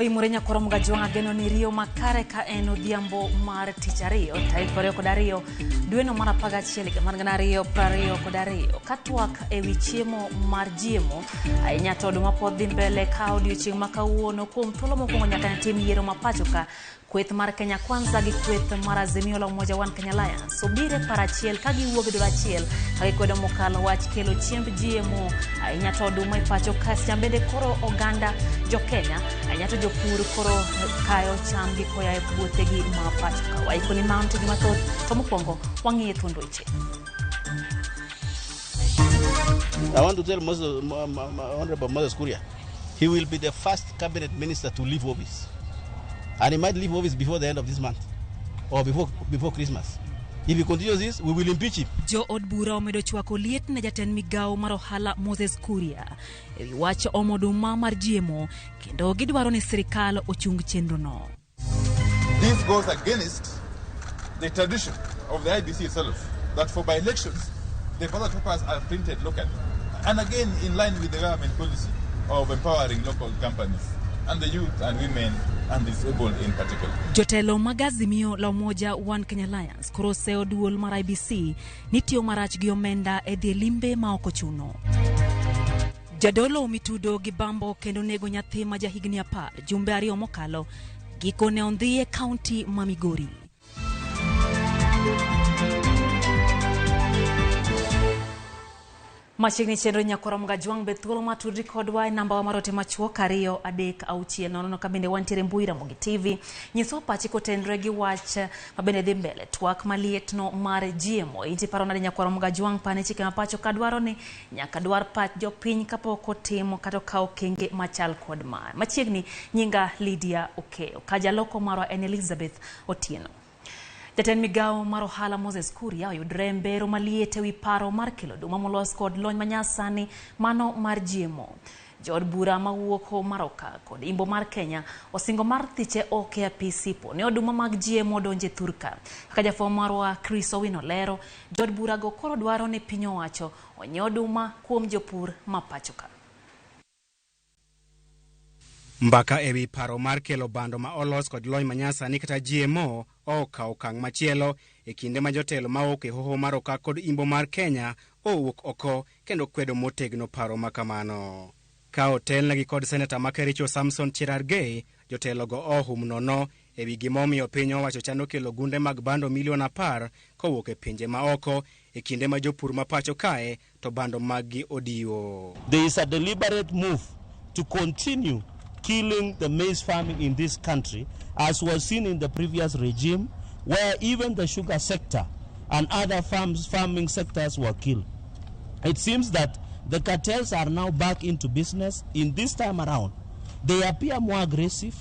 Oimore nyakoro mgajuanga geno ni rio makare ka eno diambo mar tichario taikore kodario dueno mana paga chielike margana rio prario kodario katwak ewi chiemo mar jiemo ainya todo mapodhi mbele ka audio ching makawuono kuom thuolo mokwongo nyaka ne tim yiero mapachoka kweth mar Kenya Kwanza gi kweth mar Azimio la Umoja One Kenya Alliance obire parachiel ka giwuok dala achiel ka gikwedo mokalo wach kelo chiemb GMO ainya to oduma ipacho ka siambede koro oganda jo Kenya ainya to jopur koro kayo cham gi koya e puothegi mapachoka waikoni mount gi mathoth to mokwongo wang'iye thundo Weche. I want to tell Honorable Moses Kuria, he will be the first cabinet minister to leave office. And he might leave office before the end of this month or before Christmas. If he continues this, we will impeach him. Jo od bura omedo chwako liet ne jatend migao mar ohala Moses Kuria ewi wach omoduma mar GMO kendo gidwaro ni sirikal ochung chenro no. This goes against the tradition of the IBC itself that for by-elections the ballot papers are printed locally, and again in line with the government policy of empowering local companies and the youth and women and disabled in particular. Jotelo mag Azimio la Umoja One Kenya Alliance koroseo duol mar IBC nitio marach gi omenda e dhi limbe ma ok ochuno. Jadolo mitudo gi bambo kendo nego nyathi ma jahigni 10 jumbe ariyo mokalo gikone ondhi e kaunti ma Migori. Machigni chenro nyakoro mgajuang bethuolo matudri kodwa e namba wa marote machuo kario adek auchiel nono ka bende wantiere mbui RAMOGI TV nyiso pachi kotenre gi wach mabende dhi mbele twak maliet no mar GMO inti paro na nyakoro mgajuang pane chike mapacho kadwaro ni nyaka dwar pach jopiny kapok otimo kata kao kenge machal kod ma machigni nyinga Lydia Okeo kajaloko marwa en Elizabeth Otieno. Jatend migao mar ohala Moses Kuria oyudre mbero maliet ewi paro mar kelo oduma molos kod lony manyasani mano mar GMO. Jod bura mawuok Maroka kod Imbo mar Kenya osingo mar thiche oke apisi po ne oduma mag GMO donje Thurka. Kaka jafwambo marwa Chris Owino lero, jod bura go koro dwaro ne piny owacho onye oduma kuom jopur mapachoka. Mbaka ewi paro mar kelo bando ma olos kod lony manyasani kata GMO okao okang' machielo e kinde ma jotelo maok e hoho Maroka kod Imbo mar Kenya owuok oko kendo kwedo motegno paro makamano. Ka otelnegi kod Senata Makericho Samson Cherargei, jotelo go ohum nono ewi gimomiyo piny owacho chano kelo gunde mag bando milion 10 kowuok e pinje maoko e kinde ma jopur mapacho kae to bando maggi odiwo. There is a deliberate move to continue killing the maize farming in this country, as was seen in the previous regime, where even the sugar sector and other farming sectors were killed. It seems that the cartels are now back into business. In this time around, they appear more aggressive,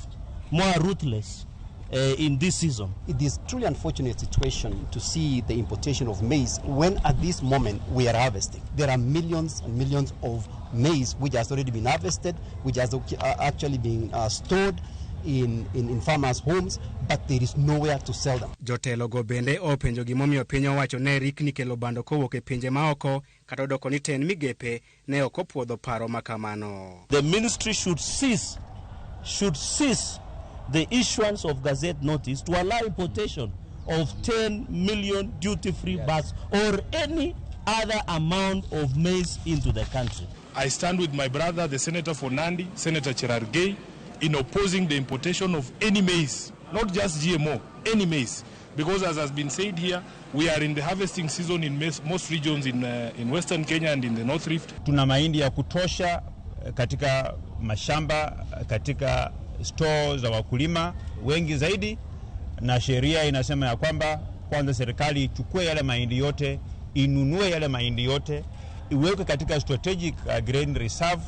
more ruthless in this season. It is truly unfortunate situation to see the importation of maize when at this moment we are harvesting. There are millions and millions of maize which has already been harvested, which has actually been stored in farmers' homes, but there is nowhere to sell them. Jotelo go bende openjo gimomiyo piny owacho ne rikni kelo bando kowuok e pinje maoko kata doko ni ten migepe ne ok opuodho paro makamano. The ministry should cease the issuance of gazette notice to allow importation of 10 million duty-free bags or any other amount of maize into the country. I stand with my brother, the Senator for Nandi, Senator Cherargei, in opposing the importation of any maize, not just GMO, any maize. Because as has been said here, we are in the harvesting season in most regions in Western Kenya and in the North Rift. Tuna mahindi ya kutosha katika mashamba, katika store za wakulima wengi zaidi, na sheria inasema ya kwamba kwanza serikali ichukue yale mahindi yote, inunue yale mahindi yote, iweke katika strategic grain reserve,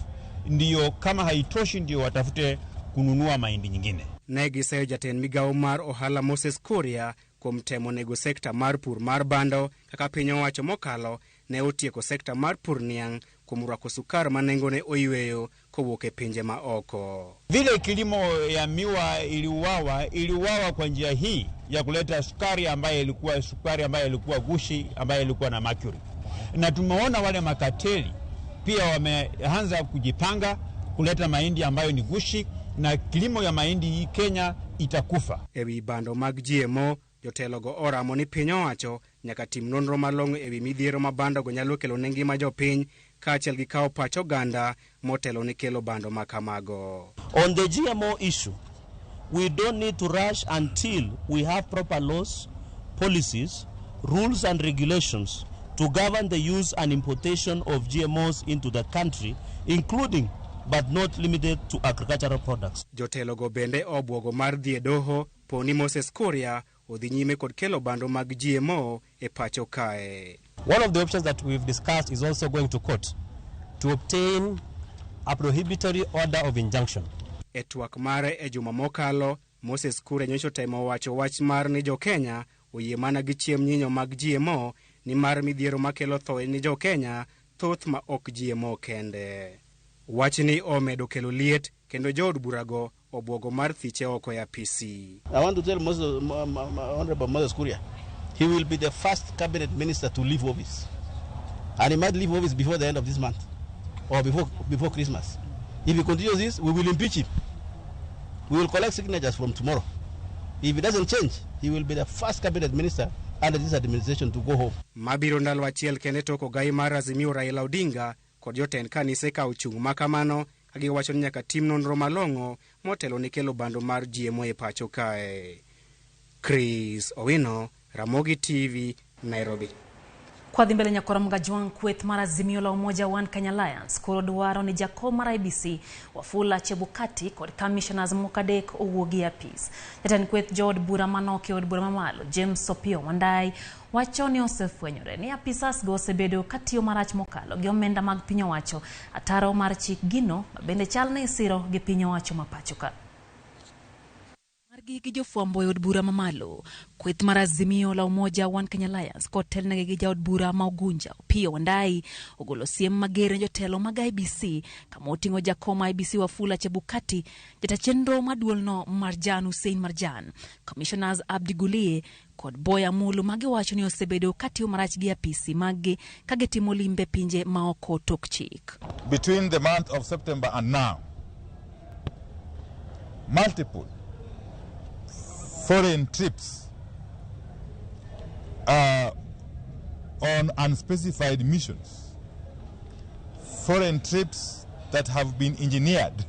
ndiyo kama haitoshi ndiyo watafute kununua mahindi nyingine. Negiseyo jatend migao mar ohala Moses Kuria kuom temo nego sekta mar pur mar bando kaka piny owacho mokalo ne otieko sekta mar pur niang' kuom rwako sukar manengone oiweyo kowuok e pinje maoko. Vile kilimo ya miwa iliuawa kwa njia hii ya kuleta sukari ambayo ilikuwa gushi, ambayo ilikuwa na mercury. Na tumeona wale makateli pia wameanza kujipanga kuleta mahindi ambayo ni gushi na kilimo ya mahindi hii Kenya itakufa. Ewi bando mag GMO, jotelogo oramo ni piny owacho nyaka tim nonro malong'o ewi midhiero ma bando go nyalo kelo ne ngima jopiny, kaachiel gi kawo pach oganda motelo ni kelo bando ma kamago. On the GMO issue, we don't need to rush until we have proper laws, policies, rules and regulations to govern the use and importation of GMOs into the country, including but not limited to agricultural products. Jotelogo bende obwogo mar dhi e doho poni Moses Kuria odhi nyime kod kelo bando mag GMO e pacho kae. One of the options that we've discussed is also going to court to obtain a prohibitory order of injunction. E twak mare e juma mokalo, Moses Kuria nyocho temo wacho wach mar ni jo Kenya oyie mana gi chiem nyinyo mag GMO ni mar midhiero makelo thoe ni jo Kenya thoth ma ok GMO kende. Wach ni omedo kelo liet kendo jood burago obwogo mar thiche oko ya PC. I want to tell Honorable Moses Kuria, he will be the first cabinet minister to leave office. And he might leave office before the end of this month or before Christmas. If he continues this, we will impeach him. We will collect signatures from tomorrow. If he doesn't change, he will be the first cabinet minister under this administration to go home. Mabiro ndalo achiel kende toko gai mar Azimio Raila Odinga kod jotend kanise ka ochung' makamano kagiwacho ni nyaka tim nonro malong'o motelo ni kelo bando mar GMO e pacho kae. Chris Owino, Ramogi TV, Nairobi. Kwa dhi mbele nyakora mgajwang kweth mar Azimio la Umoja One Kenya Alliance koro dwaro ni jakom mar IEBC Wafula Chebukati kod commissioners mokadek owuogi apis. Jatend kweth jood bura manoke od bura mamalo James Opio Wandai wacho ni osefwenyore ni apisas go osebedo katiyo marach mokalo gi omenda mag piny owacho ataro mar chik gino bende chalne isiro gi piny owacho mapachoka. Gi jofwambo od bura mamalo kweth mar Azimio la Umoja One Kenya Alliance kotel ne gi jaod bura ma Ogunja Opio Wandai ogolo siem mager jotelo mag IEBC kama oting'o jakom IEBC Wafula Chebukati, jata chenro maduolno Marjan Hussein Marjan, commissioners Abdi Gulie kod Boya Mulu magiwacho ni osebedo katiyo marach gi apisi magi kagetimo limbe pinje maoko tok chik. Between the month of September and now, multiple foreign trips on unspecified missions, foreign trips that have been engineered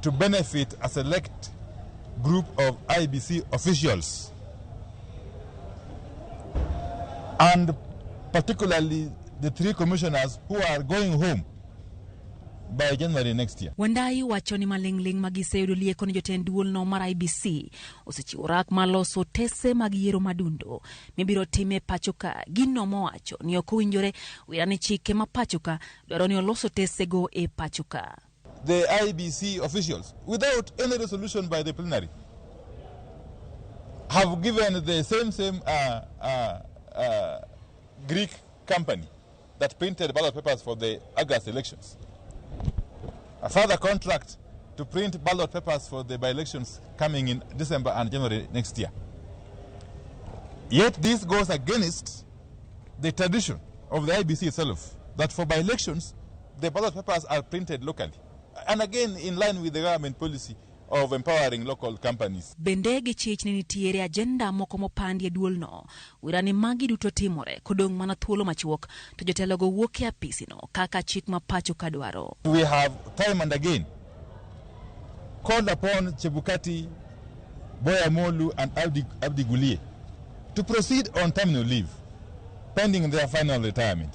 to benefit a select group of IEBC officials, and particularly the 3 commissioners who are going home by January next year. Wandai wacho ni malingling magiseyudo lieko ni jotend duolno mar IEBC osechiwo rak maloso tese mag yiero madundo mibiro time pachoka. Gino mowacho ni ok owinjore wirani chike ma pachoka dwaro ni oloso tese go e pachoka. The IEBC officials, without any resolution by the plenary, have given the same Greek company that printed ballot papers for the August elections a further contract to print ballot papers for the by-elections coming in December and January next year. Yet this goes against the tradition of the IEBC itself, that for by-elections, the ballot papers are printed locally. And again, in line with the government policy of empowering local companies. Bendegi chich ni nitiere agenda moko mopandi e duolno wirani magi duto timore kodong' mana thuolo machuok to jotelogo wuok e apisi no kaka chik ma pachoka dwaro. We have time and again called upon Chebukati, Boya Molu and Abdi Gulie to proceed on terminal leave pending their final retirement.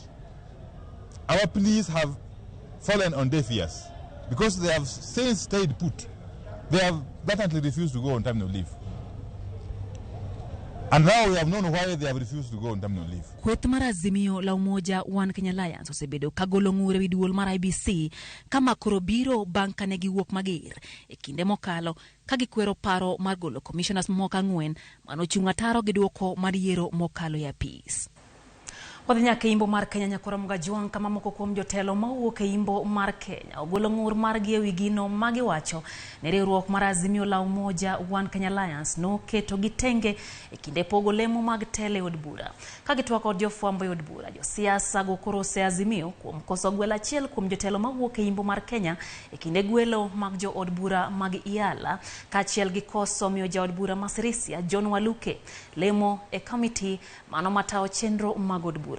Our pleas have fallen on deaf ears because they have since stayed put. They have blatantly refused to go on terminal leave. And now we have known why they have refused to go on terminal leave. Kweth mar Azimio la Umoja One Kenya Alliance osebedo kagolo ng'ure wi duol mar IEBC kama koro biro bang' kane giwuok mager e kinde mokalo kagikwero paro mar golo commissioners moko 4 manochung' ataro gi duoko mar yiero mokalo ya apis. Wadhi nyaka imbo mar Kenya nyakora Mgajuang kama moko kuom jotelo mawuok e imbo mar Kenya ogolo ng'ur margi e wi gino magiwacho ne riwruok mar Azimio la Umoja One Kenya Alliance noketo gitenge e kinde pogo lemo mag tele od bura. Ka gitwak kod jofwambo e od bura, josiasa go koro ose Azimio kuom koso gwelo achiel kuom jotelo mawuok e imbo mar Kenya e kinde gwelo mag jo od bura mag Iala kaachiel gi koso miyo ja od bura Masirisia John Waluke lemo e komiti mano matayo chenro mag od bura.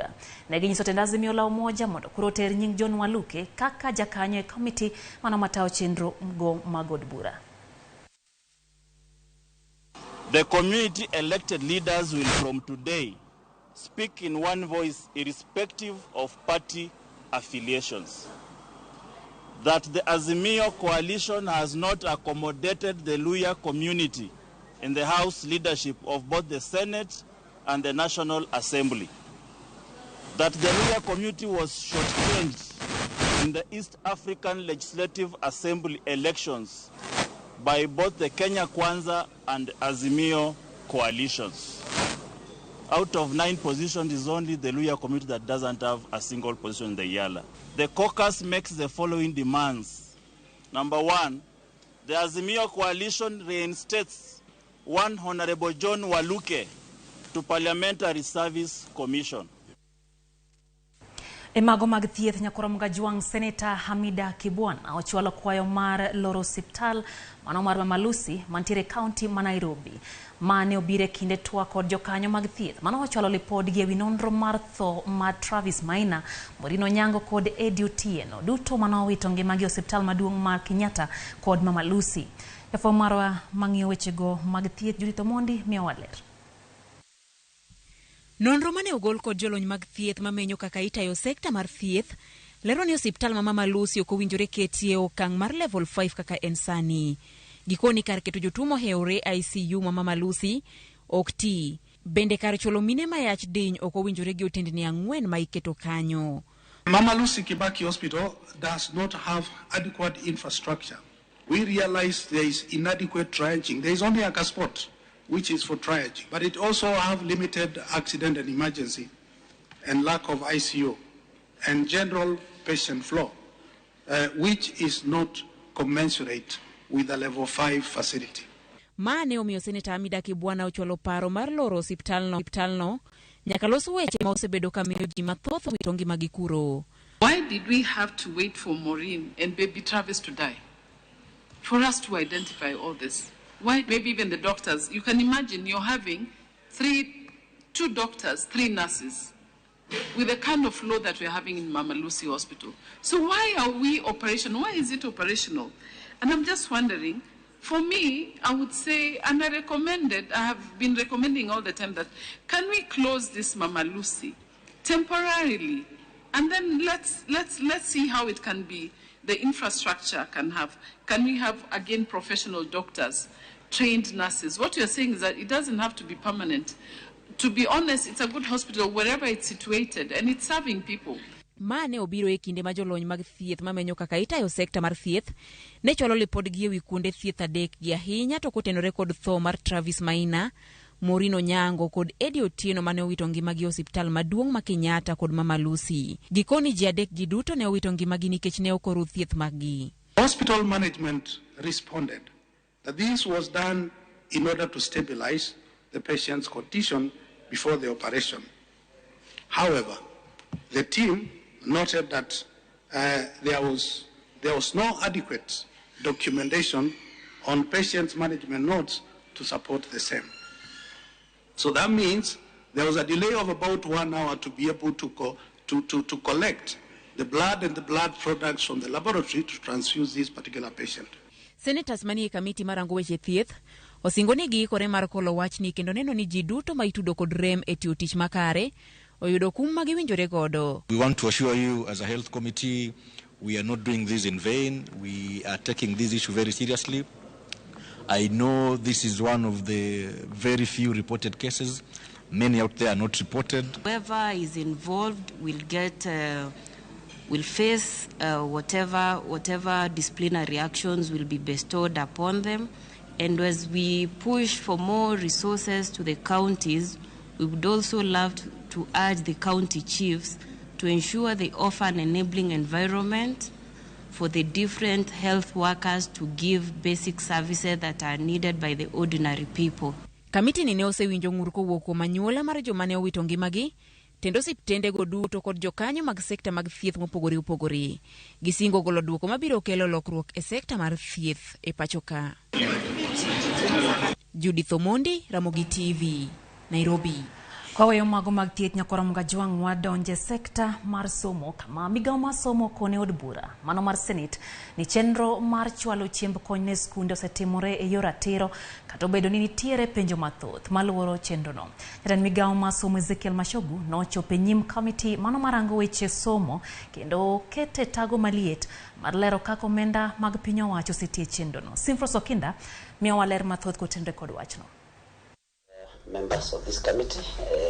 Neginyiso tend Azimio la Umoja mondo koro ter nying John Waluke kaka jakanyo e komiti mano matayo chenro go mag od bura. The community elected leaders will from today speak in one voice irrespective of party affiliations. That the Azimio coalition has not accommodated the Luhya community in the House leadership of both the Senate and the National Assembly. That the Luhya community was shortchanged in the East African Legislative Assembly elections by both the Kenya Kwanza and Azimio coalitions. Out of 9 positions, is only the Luhya community that doesn't have a single position in the Iala. The caucus makes the following demands. Number 1, the Azimio coalition reinstates one Honorable John Waluke to Parliamentary Service Commission. Emago mag thieth nyakora Mgajuang Senator Hamida Kibwana ochwalo kwayo mar loro osiptal mano mar Mama Lucy mantiere county ma Nairobi mane obire kinde twak kod jokanyo mag thieth mano ochwalo lipod gi ewi nonro mar tho ma Travis Maina, Morino Nyango kod Eddie Otieno duto mano owito ngimagi osiptal maduong' mar Kenyatta kod Mama Lucy. Jafwambo marwa mang'iyo wechego mag thieth Judith Omondi miyo waler. Nonro mane ogol kod jolony mag thieth mamenyo kaka itayo sekta mar thieth lero ni osiptal ma Mama Lucy ok owinjore ketie okang' mar level 5 kaka en sani. Gikoni kar keto jotuo moheore ICU ma Mama Lucy ok ti. Bende kar cholo mine mayach diny ok owinjore gi otendni 4 ma iketo kanyo. Mama Lucy Kibaki Hospital does not have adequate infrastructure. We realize there is inadequate triaging. There is only a spot which is for triage, but it also have limited accident and emergency and lack of ICU and general patient flow, which is not commensurate with a level 5 facility. Mane omiyo Senator Hamida Kibwana ochwalo paro mar loro osiptalno nyaka los weche ma osebedo kamiyo ji mathoth wito ngimagi kuro. Why did we have to wait for Maureen and baby Travis to die for us to identify all this? Why maybe even the doctors? You can imagine you're having 2 doctors, 3 nurses with the kind of load that we're having in Mama Lucy Hospital. So why are we operational? Why is it operational? And I'm just wondering, for me, I would say, and I have been recommending all the time that can we close this Mama Lucy temporarily? And then let's see how it can be. The infrastructure can we have again professional doctors, trained nurses? What you're saying is that it doesn't have to be permanent. To be honest, it's a good hospital wherever it's situated and it's serving people. Mane obiro e kinde ma jolony mag thieth mamenyo kaka itayo sekta mar thieth ne chwalo lipod gi ewi kuonde thieth 3 gi ahinya to kotenore kod tho mar Travis Maina, Morino Nyango kod Eddie Otieno mane owito ngimagi osiptal maduong' ma Kenyatta kod Mama Lucy. Gikoni ji 3 gi duto ne owito ngimagi nikech ne okoru thieth maggi. Hospital management responded that this was done in order to stabilize the patient's condition before the operation. However, the team noted that there was no adequate documentation on patient's management notes to support the same. So that means there was a delay of about 1 hour to be able to collect the blood and the blood products from the laboratory to transfuse this particular patient. Senators manie kamiti marango weche thieth osingo ni giikore mar kolo wachni kendo neno ni ji duto ma itudo kod rem e tiyo tich makare oyudo kum ma giwinjore godo. We want to assure you as a health committee we are not doing this in vain. We are taking this issue very seriously. I know this is one of the very few reported cases. Many out there are not reported. Whoever is involved will face whatever disciplinary actions will be bestowed upon them. And as we push for more resources to the counties, we would also love to urge the county chiefs to ensure they offer an enabling environment for the different health workers to give basic services that are needed by the ordinary people. Kamiti ni ne osewinjo ng'ur kowuok kuom anyuola mar joma ne owito ngimagi, tendo osiptende go duto kod jokanyo mag sekta mag thieth mopogore opogore. Gisingo golo duoko mabiro kelo lokruok e sekta mar thieth e pacho ka. Judith Omondi, Ramogi TV, Nairobi. Kwa weyo mago mag thieth nyakoro mga jwang' wadonje sekta mar somo kama migawo mar somo kone od bura mano mar Senate ni chenro mar chwalo chiemb kony ne skunde osetimore e yor ratiro kata obedo ni nitiere penjo mathoth maluoro chenrono. Jatend migawo mar somo Ezekiel Mashogu nochopo e nyim komiti mano marango weche somo kendo kete tago maliet mar lero kaka omenda mag piny owacho osetie chenrono. Simfros Okinda miyo waler mathoth kotenre kod wachno. Members of this committee.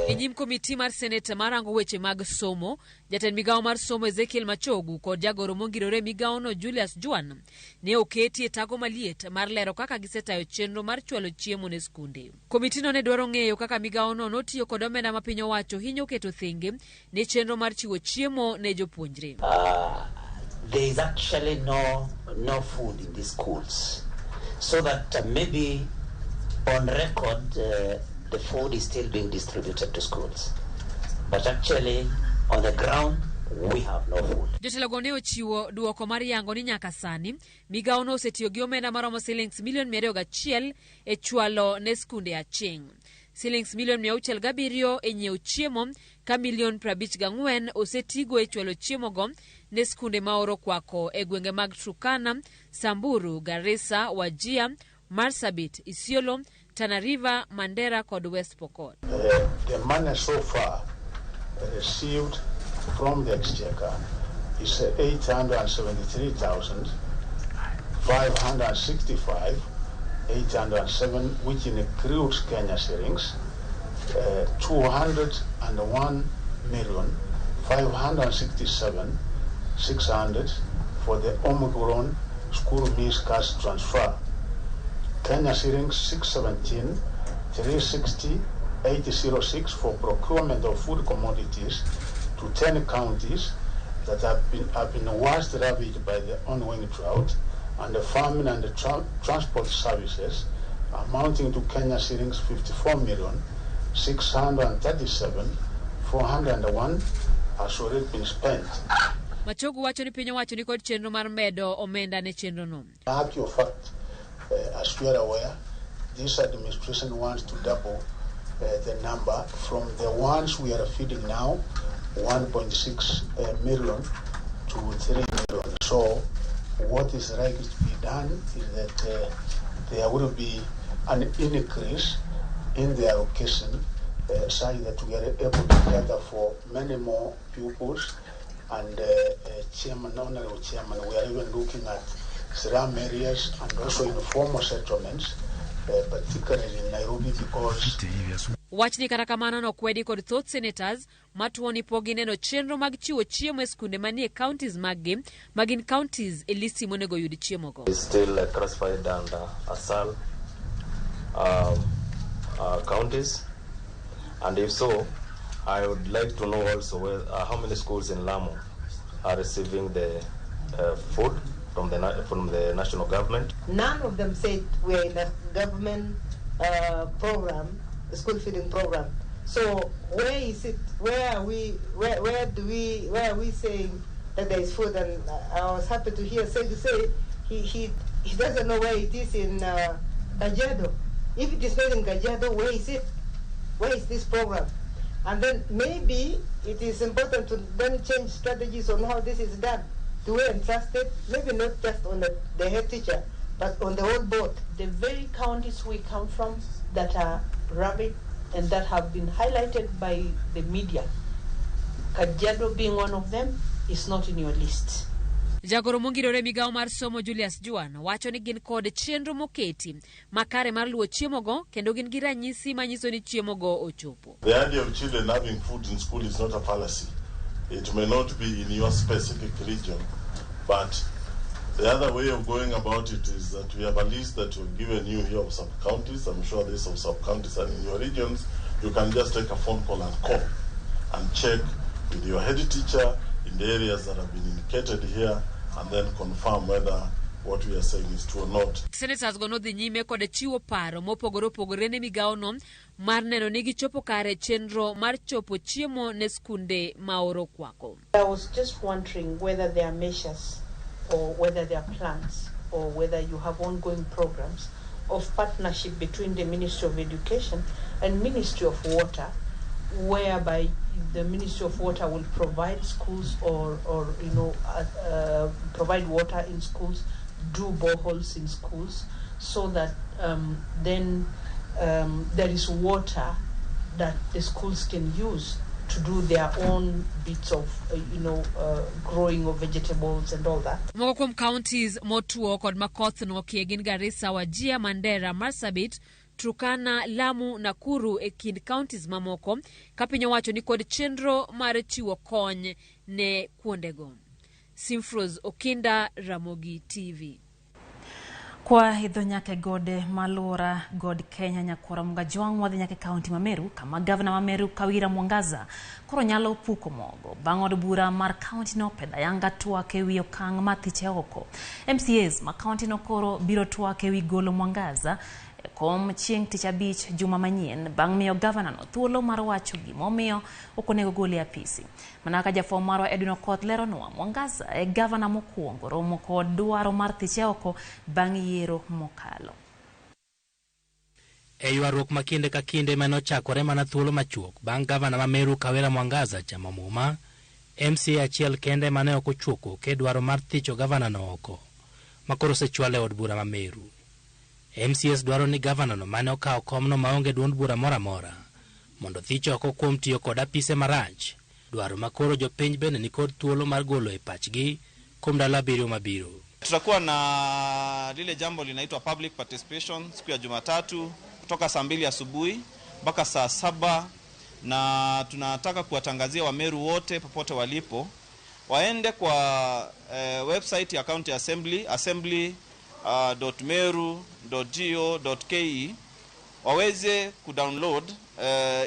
Enyim komiti mar Senate marango weche mag somo, jatend migawo mar somo Ezekiel Machogu kod jagoro mongirore migawo no Julius Juan ne oketi e tago maliet mar lero kaka gisetayo chenro mar chwalo chiemo ne skunde. Komiti no ne dwaro ng'eyo kaka migawo no notiyo kod omenda ma piny owacho hinyo keto thenge ne chenro mar chiwo chiemo ne jopuonjre. There is actually no food in these schools, so that maybe on record the food is still being distributed to schools, but actually on the ground we have no food. Jotelo ne ochiwo duoko mar yango ni nyaka sani migawo no osetiyo gi omenda maromo shillings milion 201 e chwalo ne skunde aching. Shillings milion 607 e nyiewo chiemo ka milion 54 osetigo e chwalo chiemo go ne skunde maoro kwako e gwenge mag Turkana, Samburu, Garissa, Wajir, Marsabit, Isiolo, Tana River, Mandera kod West Pokot. The money so far received from the exchequer is 865,807, which includes Kenya shillings, 201,567,600 for the Omicron school meals cash transfer. Kenya shillings 617,360,806 for procurement of food commodities to 10 counties that have been worst ravaged by the ongoing drought and the famine and the transport services, amounting to Kenya shillings 54,637,401 has already been spent. Machogu wacho ni piny owacho ni kod chenro mar medo omenda ne chenro no. As we are aware, this administration wants to double the number from the ones we are feeding now, 1.6 million to 3 million. So what is likely to be done is that there will be an increase in the allocation such that we are able to gather for many more pupils. And honorable chairman, we are even looking at slum areas and also informal settlements, particularly in Nairobi, because wachni kata kamano no kwedi kod thoth senators matuoni pogi neno chenro mag chiwo chiemo e skunde manie counties maggi magin counties e listi monego yud chiemo go. Is still classified under ASAL counties, and if so, I would like to know also how many schools in Lamu are receiving the food from the national government. None of them said we are in a government program, the school feeding program. So where is it? Where are we? Where are we saying that there is food? And I was happy to hear say he doesn't know where it is in Kajiado. If it is not in Kajiado, where is it? Where is this program? And then maybe it is important to then change strategies on how this is done. To be entrusted, maybe not just on the head teacher, but on the whole board. The very counties we come from that are ravaged and that have been highlighted by the media, Kajiado being one of them, is not in your list. Jagoro mongirore migawo mar somo Julius Juan wacho ni gin kod chenro moketi makare mar luwo chiemo go kendo gin gi ranyisi manyiso ni chiemo go ochopo. The idea of children having food in school is not a fallacy. It may not be in your specific region, but the other way of going about it is that we have a list that we've given you here of sub-counties. I'm sure there's some sub-counties, and in your regions, you can just take a phone call and call. and check with your head teacher in the areas that have been indicated here, and then confirm whether what we are saying is true or not. Senators gono dhi nyime kod chiwo paro mopogore opogore ne migawono mar neno ni gichopo kare chenro mar chopo chiemo ne skunde maoro kwako. I was just wondering whether there are measures or whether there are plans or whether you have ongoing programs of partnership between the Ministry of Education and Ministry of Water, whereby the Ministry of Water will provide schools or provide water in schools, do boreholes in schools, so that then there is water that the schools can use to do their own bits of growing of vegetables and all that. Moko kuom counties motuo kod makoth no gin Garissa, Wajir, Mandera, Marsabit, Turkana, Lamu, Nakuru e kind counties mamoko ka piny owacho ni kod chenro mar chiwo kony ne kuondego. Simfros Okinda, Ramogi TV. Kwa idho nyake gode malura god Kenya nyakora mgajwang wadhi nyake kaunti ma Meru kama gavana ma Meru Kawira Mwangaza koro nyalo puko mogo bang' od bura mar kaunti no peda yanga twake wi okang' mathiche oko. MCAs ma kaunti no koro biro twake wi golo Mwangaza kom chieng' tich abich juma manyien bang' miyo gavana no thuolo mar wacho gimomiyo ok onego gole apisi. Manaka jafom marwa Edwin Okoth leronwa Mwangaza e gavana mokwongo romo kod dwaro mar thiche oko bang' yiero mokalo. E ywaruok ma kinde ka kinde manochakore mana thuolo machuok bang' gavana ma Meru Kawira Mwangaza chamo muma, MCA achiel kende mane ok ochuoko ke dwaro mar thicho gavana no oko makoro sechwale od bura ma Meru. MCS dwaro ni gavana no mane okawo komno maonge duond bura mora mora mondo thicho oko kuom tiyo kod apise marach, dwaro makoro jopiny bende ni kod thuolo mar golo e pachgi kuom ndalo 7 mabiro. Tutakuwa na lile jambo linaitwa public participation siku ya Jumatatu kutoka saa 2 asubuhi mpaka saa 7, na tunataka kuwatangazia Wameru wote popote walipo waende kwa website ya County Assembly assembly.meru.go.ke waweze kudownload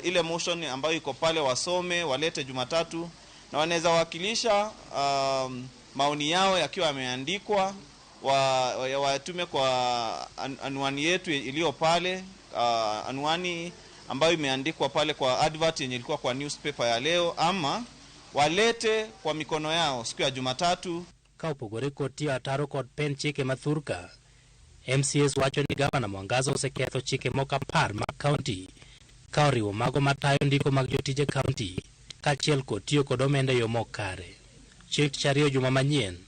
ile motion ambayo iko pale, wasome walete Jumatatu, na wanaweza wakilisha maoni yao yakiwa yameandikwa watume kwa anwani yetu iliyo pale, anwani ambayo imeandikwa pale kwa advert yenye ilikuwa kwa newspaper ya leo, ama walete kwa mikono yao siku ya Jumatatu. Ka opogore kod tiyo ataro kod pen chike mathurka, MCS wacho ni gavana Mwangaza oseketho chike moko 10 mag kaunti ka oriwo mago matayo ndiko mag jotije kaunti kaachiel kod tiyo kod omenda yo mokare. Chieng' tich ariyo juma manyien,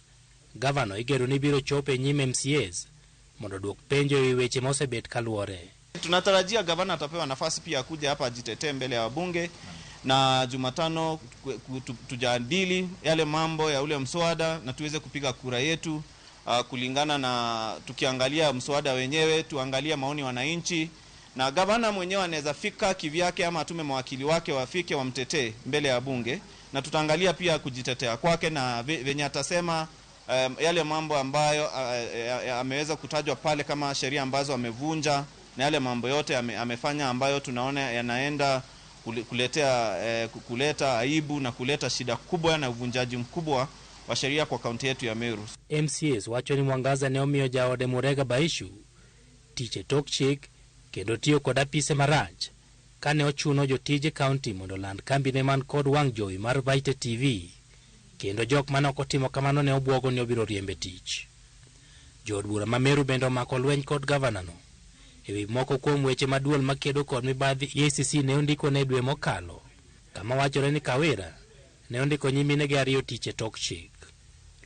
gavana igero ni biro chopo e nyim MCS mondo duok penjo e weche mosebet kaluore. Tunatarajia gavana atapewa nafasi pia kuja hapa ajitetee mbele ya wabunge, na Jumatano tujadili yale mambo ya ule mswada na tuweze kupiga kura yetu kulingana na, tukiangalia mswada wenyewe, tuangalia maoni wananchi, na gavana mwenyewe anaweza fika kivyake ama atume mawakili wake wafike wamtetee mbele ya bunge, na tutaangalia pia kujitetea kwake na venye atasema yale mambo ambayo ameweza kutajwa pale kama sheria ambazo amevunja, na yale mambo yote amefanya ambayo tunaona yanaenda kuleta aibu na kuleta shida kubwa na uvunjaji mkubwa wa sheria kwa kaunti yetu ya Meru. MCS wacho ni Mwangaza ne omiyo jaode Murega Baishu tiche tok chik kendo tiyo kod apise marach kane ochuno jotije kaunti mondo land kambi ne man kod wang' jowi mar Weche TV, kendo jok mane ok otimo kamano ne obwogo ni obiro riembe tich. Jood bura ma Meru bende omako lweny kod gavana no ewi moko kuom weche maduol makedo kod mibadhi EACC ne ondiko ne dwe mokalo, kama wachore ni Kawira ne ondiko nyimine gi 2 tiche tok chik.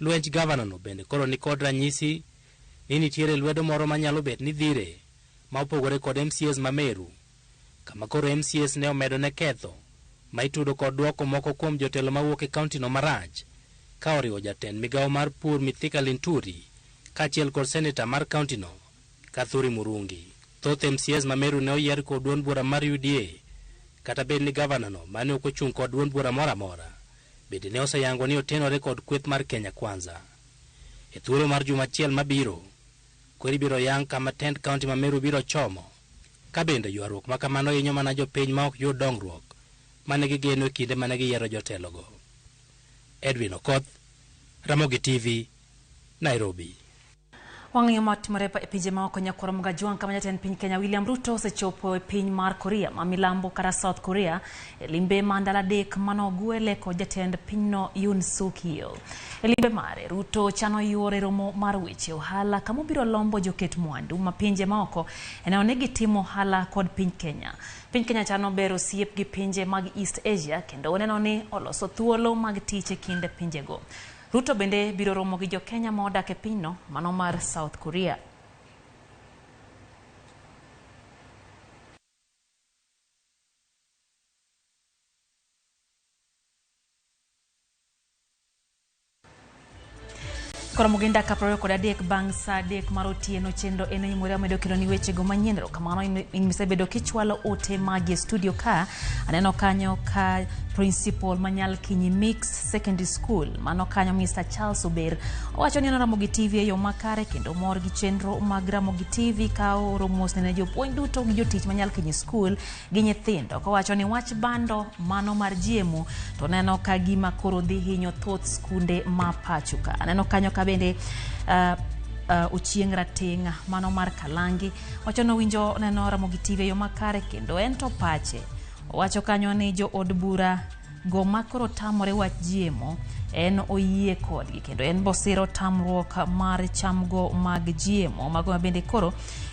Lwenj gavana no bende koro ni kod ranyisi ni nitiere lwedo moro manyalo bet ni dhire ma opogore kod MCS ma Meru, kama koro MCS ne omedo ne ketho ma itudo kod duoko moko kuom jotelo mawuok e kaunti no marach, ka oriwo jatend migawo mar pur Mithika Linturi kaachiel kod seneta mar kaunti no Kathuri Murungi. Thoth MCS ma Meru ne oyier kod duond bura mar UDA, kata bed ni gavana no mane ok ochung' kod duond bura mora mora bende ne oseyango ni otenore kod kweth mar Kenya Kwanza. E thuolo mar juma achiel mabiro, kweri biro yang kama tend kaunti ma Meru biro chomo, ka bende ywaruok ma kamano hinyo mana jopiny ma ok yud dongruok mane gigeno kinde mane giyiero jotelogo. Edwin Okoth, Ramogi TV, Nairobi. Wang'yo matimore e pinje maoko nyakoro mga juang kama jatend piny Kenya William Ruto osechopo e piny mar Korea ma milambo kata South Korea e limbe mandala dek manogwele kod jatend pinyno Yoon Suk Yeol. E limbe mare Ruto chano yore romo mar weche ohala kama obiro lombo joket mwandu ma pinje maoko ene onegi timo ohala kod piny Kenya. Piny Kenya chano bero siep gi pinje mag East Asia kendo oneno ni oloso thuolo mag tich e kinde pinjego. Ruto bende biro romo gi jo Kenya ma odak e pinyno mano mar South Korea. Koro muginda kaproyo kod adek bang' sa adek mar otieno chendo eno Oimore amedo kelo ni weche go manyien kamano in misebedo kichwalo ote magi e studio ka aneno kanyo ka principal manyal Kinyi Mix Secondary School mano kanyo Mr. Charles Ober owacho ni Ramogi TV e yo makare kendo mor gi chenro mag Ramogi TV ka oro mos ne jopuonj duto gi jotich manyal Kinyi School gi nyithindo kowacho ni wach bando mano mar GMO to neno ka gima koro dhi hinyo thoth skunde ma pachuka. Aneno kanyo ka bende Uchieng Rating mano mar Kalangi wacho no winjo neno Ramogi TV yo makare kendo ento pache wacho kanyo ni jo od bura go makoro tamore wach GMO en oyie kodgi kendo en bosiro tamruok mar chamgo mag GMO mago bende koro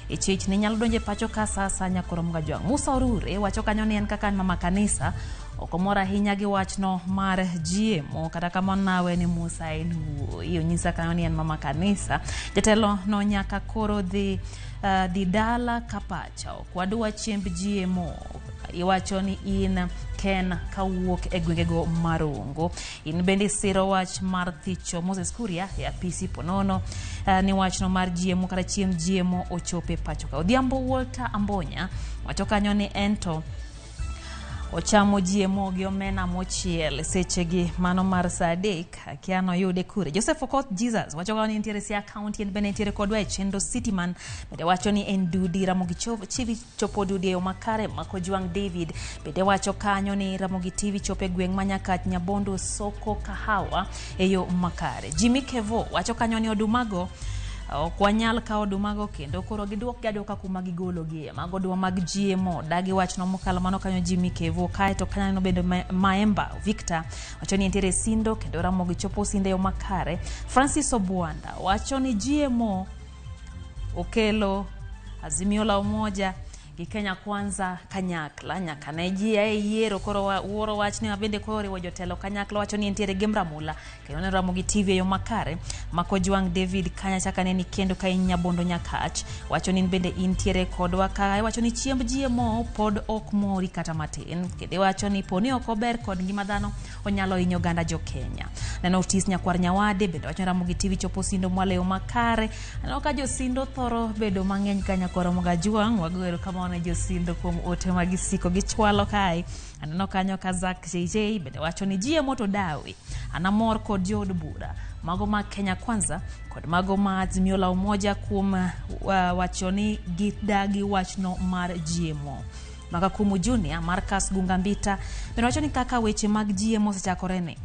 e chich ni nyalo donje pacho ka sasa nyakoro mga jwang. Musa Orure wacho kanyo ni en kaka mama kanisa okomora ahinya gi wachno mar GMO kata kama nawe ni Musa iyo nyisa kanyo ni en mama kanisa jatelo no nyaka koro dhi dala kapacha kwadwa chiemb GMO iwacho ni in Ken kawuok e gwengego marungo in bende siro wach mar thicho Moses Kuria e apisi ponono ni wachno mar GMO kata chiemb GMO ochope pacho ka. Odhiambo Walter Ambonya wacho kanyo ni ento ochamo GMO gi omena mochiel sechegi mano mar sadek akiano yude kure. Joseph Okoth Jesus wacho ga ni ntiere si account en bene ntiere kodwa e chendo Cityman bende wacho ni en dudi Ramogi TV chopo dudi e makare mako Juang David bende wacho kanyo ni Ramogi TV chope gweng manyaka Nyabondo Soko Kahawa e yo makare. Jimmy Kevo wacho kanyo ni odumago kwanyal ka odumago kendo koro giduok gadoka kuma gigolo gie mago dwa mag GMO dagi wachno mokalo mano kanyo Jimmy Kevo kae to kanyo bende Maemba Victor wacho ni ntiere sindo kendo Ramogi chopo sinde yo makare. Francis Obuanda wacho ni GMO okelo Azimio la Umoja gi Kenya Kwanza kanyakla nyaka Nigeria e yiero koro wuoro wach ni bende koro riwo jotelo kanyakla wacho ni ntiere Gemramula kendo ne Ramogi TV yo makare mako Juang David kanya chaka ne ni kendo ka Nyabondo Nyakach wacho ni bende intiere kodwa ka wacho ni chiemb GMO pod ok mori kata matin kendo wacho ni poni ok ober kod ngima dhano onyalo hinyo ganda jo Kenya. Neno Otis Nyakwar Nyawade bende wacho Ramogi TV chopo sindo mwale yo makare aneno ka jo sindo thoro bedo mang'eny kanya koro mga Juang wagwero kama ne josindo kuom ote magisiko gichwalo kai aneno kanyo Kazak JJ bende wacho ni GMO to dawi anamor kod jod bura mago ma Kenya Kwanza kod mago ma Azimio la Umoja kuom wacho ni gidagi wachno mar GMO. Makakumu Junior Marcus Gungambita bende wacho ni kaka weche mag GMO sechakorene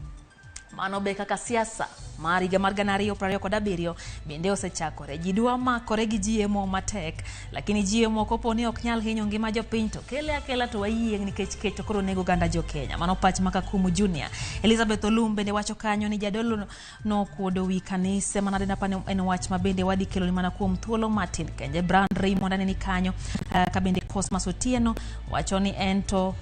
mano be kaka siasa mar higa mar 2027 bende osechakore. Ji dwa makore gi GMO matek lakini GMO koponi ok nyal hinyo ngima jopiny to kele akela to wayieng nikech keto koro nego ganda jo Kenya. Mano pach Makakumu Junior. Elizabeth Olum bende wacho kanyo ni jadolo no kuodo wi kanise manade na pane en wach mabende wadi kelo ni mana kuom thuolo matin kenje. Brand Raymond ni kanyo ka bende Cosmas Otieno wacho ni ento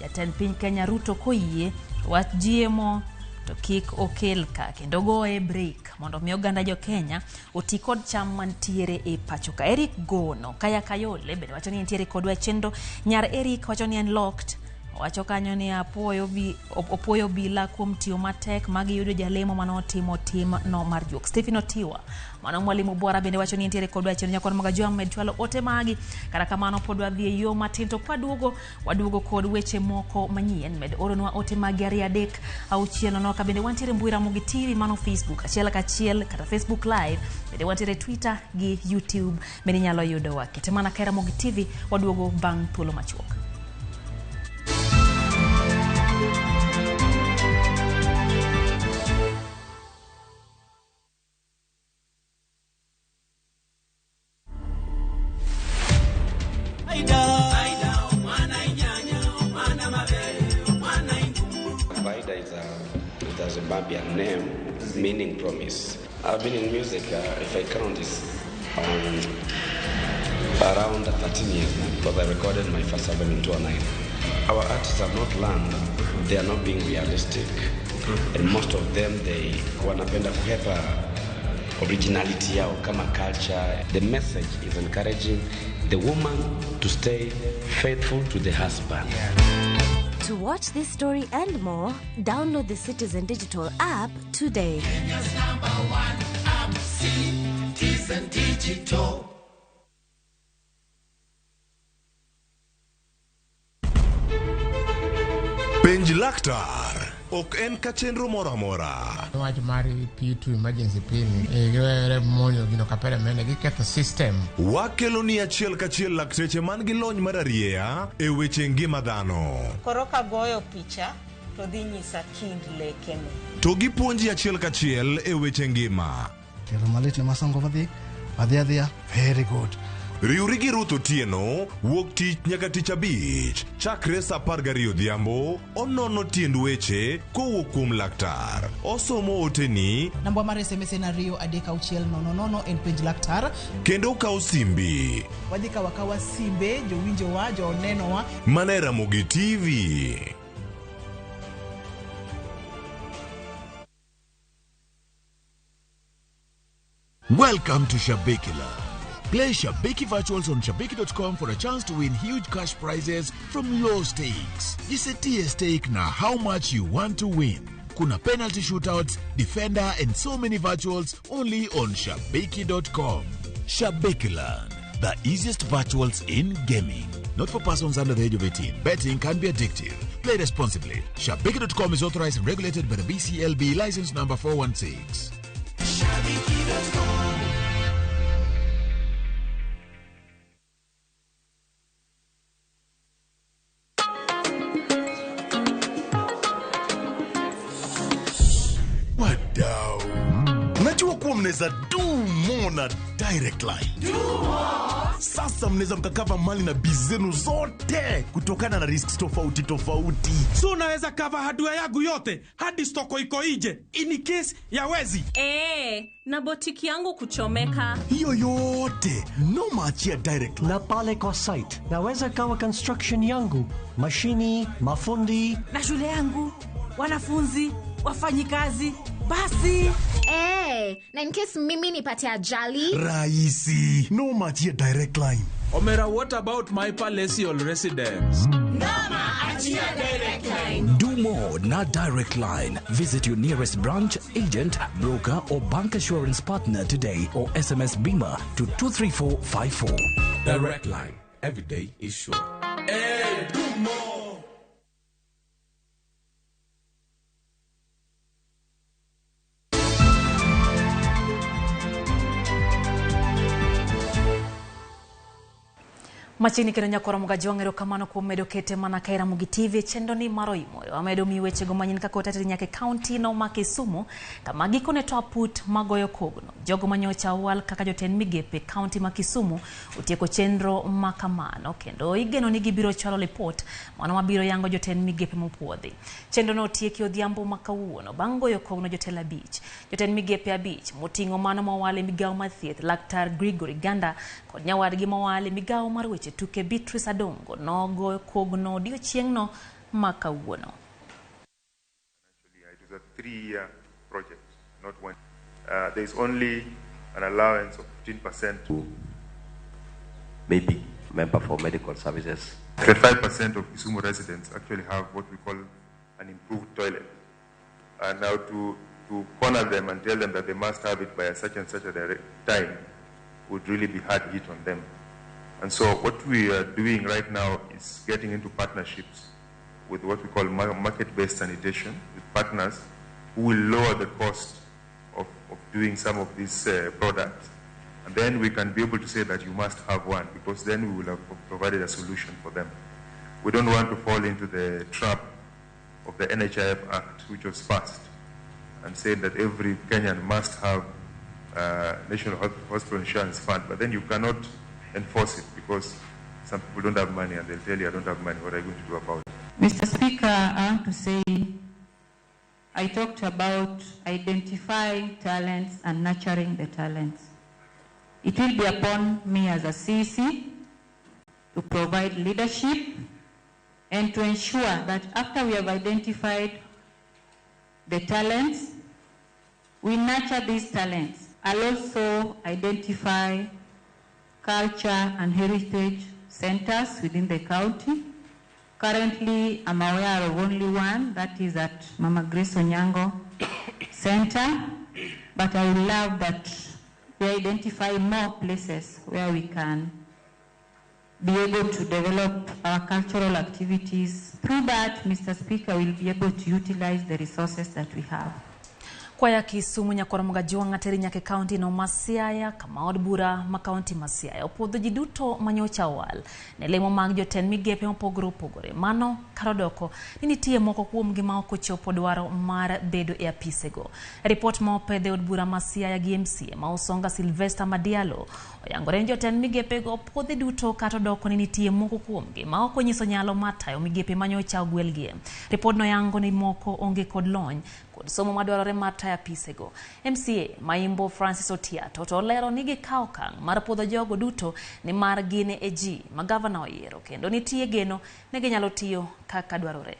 jatend piny Kenya Ruto koyie wach GMO to kik okel ka kendo goe break mondo mi oganda jo Kenya oti kod cham mantiere e pachoka. Eric Gono kaya kayole bende wacho ni ntiere kodwa chendo. Nyar Eric wacho ni en locked wacho kanyo ni opoyo bila kuom tiyo matek magi yudo jalemo mano timo tim no mar juok. Stephen Otiwa mano mwalimu bora bende wacho ni ntiere kodwa chendo nyakon mga Juang med chwalo ote magi kata kamano podwa dhi yo matin to waduogo kod weche moko manyien med oronwa ote magi 3-6 no ka bende wantiere mbui Ramogi TV mano Facebook achiel kachiel kata Facebook live bende wantiere Twitter gi YouTube bende nyalo yudo wakete mana ka Ramogi TV waduogo bang' thuolo machuok. Zambian name meaning promise. I've been in music, if I count this, around 13 years now, because I recorded my first album in 2009. Our artists have not learned, they are not being realistic. And most of them, they wanapenda kuhepa originality yao kama culture. The message is encouraging the woman to stay faithful to the husband. To watch this story and more, download the Citizen Digital app today. Kenya's #1 app, Citizen Digital. Penj laktar ok en ka chenro moro amora. Wach mari P2 emergency pin e monyo gino kapere mene giketho system. Wakelo ni achiel kachiel lakteche man gi lony mararieya e weche ngima dhano. Koro ka goyo picha to dhi nyisa kind lekene. To gipuonji achiel kachiel e weche ngima. Tero malit ne masongo adhia. Very good. Riuri gi Ruth Otieno wuok tich nyaka tich abich chakre saa 12 odhiambo. Onono tiend weche kowuok kuom laktar. Osomo oteni. Namba mar SMS en 23600 en penj laktar. Kendo kawo simbi. Wadhi kawa simbe jowinjowa jonenowa. Mana Ramogi TV. Welcome to Shabekila. Play Shabeki Virtuals on Shabeki.com for a chance to win huge cash prizes from low stakes. Jisetie stake na how much you want to win. Kuna penalty shootouts, defender and so many virtuals only on Shabeki.com. Shabekiland, the easiest virtuals in gaming. Not for persons under the age of 18. Betting can be addictive. Play responsibly. Shabeki.com is authorized and regulated by the BCLB license number 416. Shabeki.com. Mnaweza do more na direct line. Do more. Sasa mnaweza mkakava mali na bizenu zote kutokana na risks tofauti. So unaweza cover hardware yangu yote hadi stoko iko nje in case ya wezi. Na botiki yangu kuchomeka. Hiyo yote no machia direct line. Na pale kwa site naweza kawa construction yangu, mashini, mafundi na shule yangu, wanafunzi, wafanyikazi. Basi na in case mimi nipate ajali rahisi no machia direct line. Omera, what about my palatial residence? Nama achia direct line. Do more na direct line. Visit your nearest branch, agent, broker or bank assurance partner today or SMS Bima to 23454. Direct line. Every day is sure. Do more. Machini kendo nyakora mugaji wang'ero kamano kuom medo kete mana ka Ramogi TV chendo ni mar Oimore. Wamedo mi weche go manyien kaka otatiri nyaka county no ma Kisumu kama gikone to aput magoyo kogno. Jogo manyocha wal kaka jotend migepe county ma Kisumu utieko chenro makamano kendo igeno ni gibiro chalo report mano mabiro yango jotend migepe mopuodhi. Chendo no otieki odhiambo makawuono bang' goyo kogno jotelo abich. Jotend migepe abich moting'o mano mawale migawo mar thieth Laktar Gregory Ganda kod nyawadgi mawale migawo mar weche tuke Beatrice Adongo nogo kogno odiochieng'no makawuono. It was a 3-year project, not one. There is only an allowance of 15% to maybe member for medical services. 35% of Kisumu residents actually have what we call an improved toilet. And now to corner them and tell them that they must have it by such and such a time would really be hard hit on them. And so what we are doing right now is getting into partnerships with what we call market-based sanitation, with partners who will lower the cost of doing some of these products. And then we can be able to say that you must have one, because then we will have provided a solution for them. We don't want to fall into the trap of the NHIF Act, which was passed, and saying that every Kenyan must have National Hospital Insurance Fund, but then you cannot enforce it because some people don't have money and they'll tell you, I don't have money, what are you going to do about it? Mr. Speaker, I want to say I talked about identifying talents and nurturing the talents. It will be upon me as a CC to provide leadership and to ensure that after we have identified the talents, we nurture these talents. I'll also identify culture and heritage centers within the county. Currently, I'm aware of only one, that is at Mama Grace Onyango Center, but I would love that we identify more places where we can be able to develop our cultural activities. Through that, Mr. Speaker, we'll be able to utilize the resources that we have. Kwaya Kisumu Nyakoromoga Juang ateri nyake kaunti no Masiaya kama od bura ma kaunti Masiaya opodho ji duto manyocha wal ne lemo mag jotend migepe opogore mano karodoko ni nitie moko kuom gi ma ok ochopo dwaro mar bedo e apisego. Report ma opedhe od bura Masiaya gi MCA ma Osonga Sylvester Madialo oyangore jotend migepe go opodhe duto katodoko ni nitie moko kuom gi ma ok onyiso nyalo matayo migepe manyocha ogwelgie. Report no yango ni moko onge kod lony kod somo madwarore mata ya pisego. MCA Maimbo Francis Otiato to lero nigi kao kang mar podho jogo duto ni mar gine e ji ma gavana oyiero kendo nitie geno ne ginyalo tiyo kaka dwarore.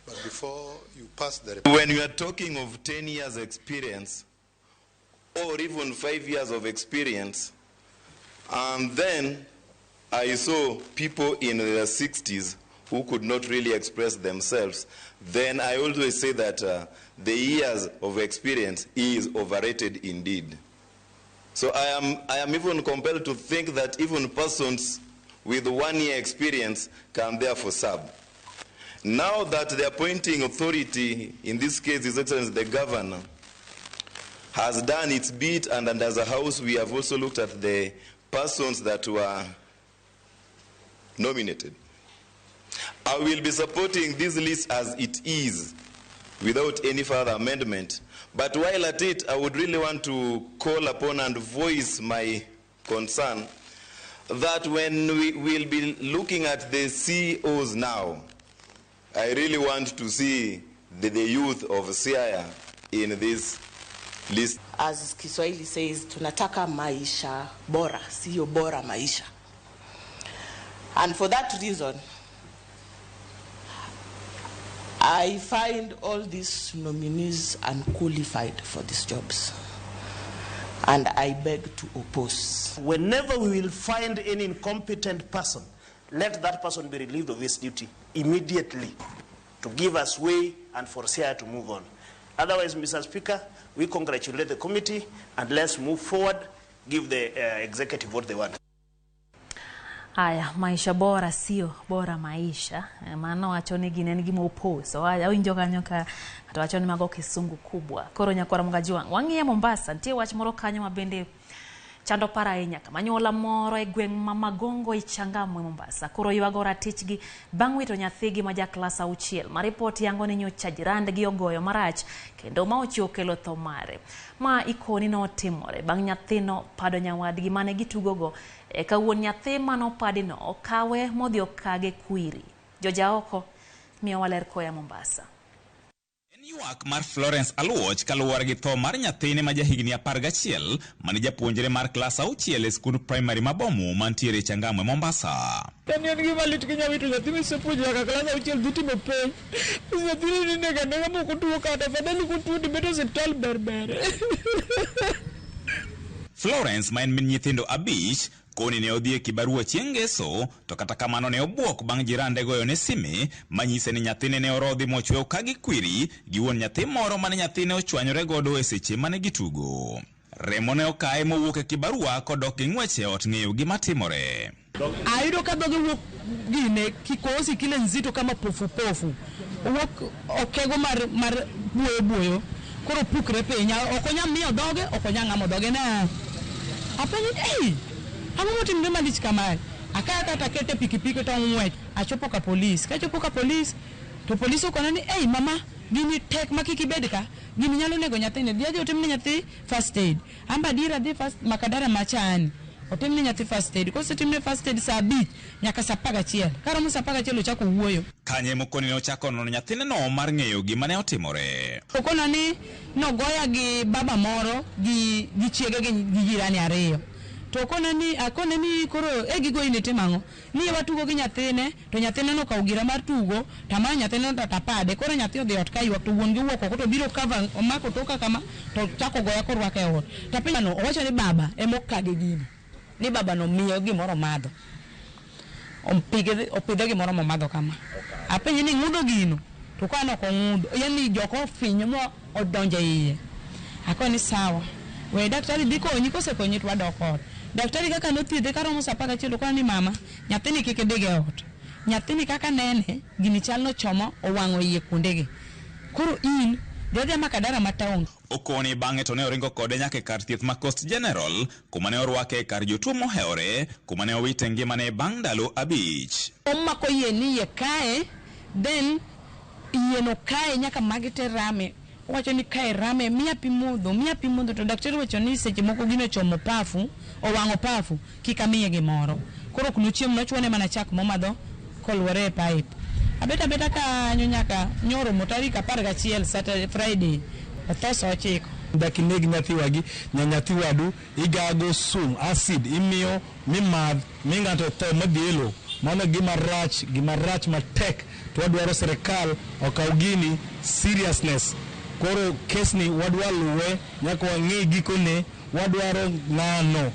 But before you pass the when you are talking of 10 years experience or even 5 years of experience, and then I saw people in their 60s who could not really express themselves, then I always say that the years of experience is overrated indeed. So I am even compelled to think that even persons with 1 year experience can therefore serve. Now that the appointing authority, in this case His Excellency the Governor, has done its bit, and as a House we have also looked at the persons that were nominated, I will be supporting this list as it is, without any further amendment. But while at it, I would really want to call upon and voice my concern that when we will be looking at the CEOs now, I really want to see the youth of Siaya in this list. As Kiswahili says, tunataka maisha bora, siyo bora maisha. And for that reason, I find all these nominees unqualified for these jobs, and I beg to oppose. Whenever we will find any incompetent person, let that person be relieved of his duty immediately to give us way and for SIA to move on. Otherwise, Mr. Speaker, we congratulate the committee and let's move forward, give the executive what they want. Aya, maisha bora sio bora maisha. Maana wachoni gine nigi moposo. Aya, winjo kanyo ka wachoni mago kisungu kubwa. Koro Nyakoromoga Juang. Wangi ya Mombasa, ntie wach moro kanyo mabende chando para enya kama nyola moro e gweng Mamagongo Ichangamwe Mombasa. Koro yuagora tichgi bang' wito nyathigi ma jaklas 6. Ma report yango ni nyocha jirande gi ogoyo marach kendo ma ochokelo tho mare. Ma ikoni no timore bang' nyathino pado nyawadgi mane gitugogo ka wuon nyathi mano padino okawe modhi okage kwiri. Joja oko miyo waler koya Mombasa. Ywak mar Florence Aluoch kaluwore gi tho mar nyathine ma jahigni 11 mane japuonjre mar klas 6 e skul primary mabomu mantiere Changamwe Mombasa. Tani gima lit gi nyawito nyathine sepuonjo ka klas 6 dhi timo penj. Nyathine ni nega moko tuo kata fadhali kutuo di bedo hospital berbere. Florence ma en min nyithindo abich koni ne odhi e kibarua chieng' ngeso, to kata kamano ne obwok bang' jirande goyo ne sime manyise ni nyathine ne orodhi mochweyo ka gikwiri gi wuon nyathi moro mane nyathine ochwanyore godo e seche mane gitugo. Remo ne okae mowuok e kibarua kodok gi ng'wech e ot ng'eyo gima timore. Ayudo ka dhoge wuok gine kikosi kile nzito kama pofu. Wuok okego mar buoyo. Koro pukre penya, okonya miyo dhoge, okonya ng'amo dhoge na. Apenyi, Amo motimre malich kamae. Akaya kata kete pikipiki to ng'wech. Achopo ka polis. Kachopo ka polis, to polis okona ni, "Hey mama, gini tek makikibed ka. Gini nyalo nego nyathine. Dia jo timne nyathi first aid. Amba dira dhi first makadara machani. otimne nyathi first aid. Kosetimne first aid saa 5 nyaka saa 11. Karomo saa 11 ochako wuoyo. Kanye Mokoni ne ochako nono nyathine mar ng'eyo gima ne otimore. Okona ni nogoya gi baba moro gi chiege gi jirani ariyo. To akone ni koro gigoyi ne timango ni watugo gi nyathine to nyathine no kaw gira mar tugo tamani nyathine no tapade koro nyathi odhi ot kayuak to wuon gi wuok oko to biro cover omako toka kama to chako goya korwake e ot tapino owacho ni baba emokage gini ni baba no miyo gimoro madho opidhe gimoro momadho kama apenje ni ng'udo gino to kano ko ng'udo yani joko finyo mo odonje iye akoni sawa we daktari dhi konyi kosekonyi to wadok ot. Daktari kaka nothiedhe karomo saa 11 kwa ni mama nyathini kik idhi ot. Nyathini kaka nene gini chal no chomo owang'o iye kuondegi. Koro in dede makadara mataung. Okoni bang'e to ne oringo kode nyaka kar thieth ma Coast General kuma ne orwake kar jotuo moheore kuma ne owite ngimane bang' ndalo 5. Omako iye ni iye kae then iye no kae nyaka magite rame. Wacho ni kae rame mia pi mudho to daktari wacho ni seche moko gino chomo pafu owang'o pafu kikamiye gimoro koro kuno chiemo nochwane mana chak momadho kolwore e pipe abeta kanyo nyaka nyoro tarik 11 Saturday Friday othoso ochiko dakineg nyathi wagi nyathi wadu igago sum acid imiyo mimadh mingato tho madhielo mano gima rach matek to wadwaro serikal okaw gini seriousness. Koro kesni wadwa luwe nyaka wang'e gikone wadwaro ng'ano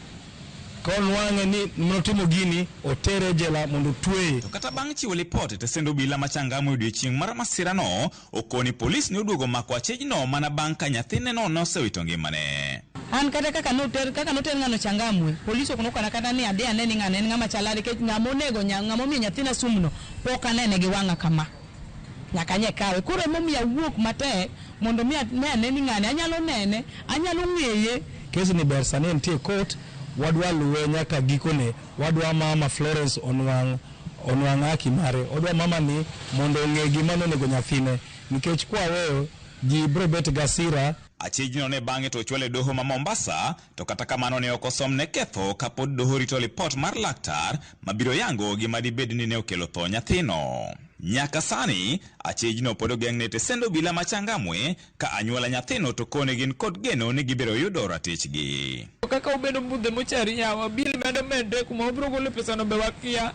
kon wang'e ni mnotimo gini otere jela mondo tweye. To kata bang' chiwo lipot tesendo bila machangamu odiochieng' mar masira no Okoni polis ne oduogo mako achejno mana bang' ka nyathine no nosewito ngimane. An kata kaka noter ng'ano changamwe polis ok nokana kata ni ade aneni ng'ama chalare ke ng'amonego ng'amo mi nyathina sumno pok anene gi wang'a kama nyaka nye kawe koro momiya wuok matek mondo mi aneni ng'ane anyalo ng'eye. Kesi ni ber sani nitie court wadwa luwe nyaka gikone wadwa mama Florence onwang' haki mare odwa mama ni mondo ong'e gima nonego nyathine nikech kwaweyo ji bro bet gasira. Achejno ne bang'e to chwale doho ma Mombasa to kata kamano ne okosom ne ketho kapod doho rito lipot mar laktar mabiro yango gima dibed ni ne okelo tho nyathino. Nyaka sani achejno pod ogeng'ne tesendo bila machangamwe ka anyuola nyathino to kone gin kod geno ni gibiro yudo ratichgi. Kaka obedo budhe mochari yawa bil medo mede kuma obro golo pesa no be wakia.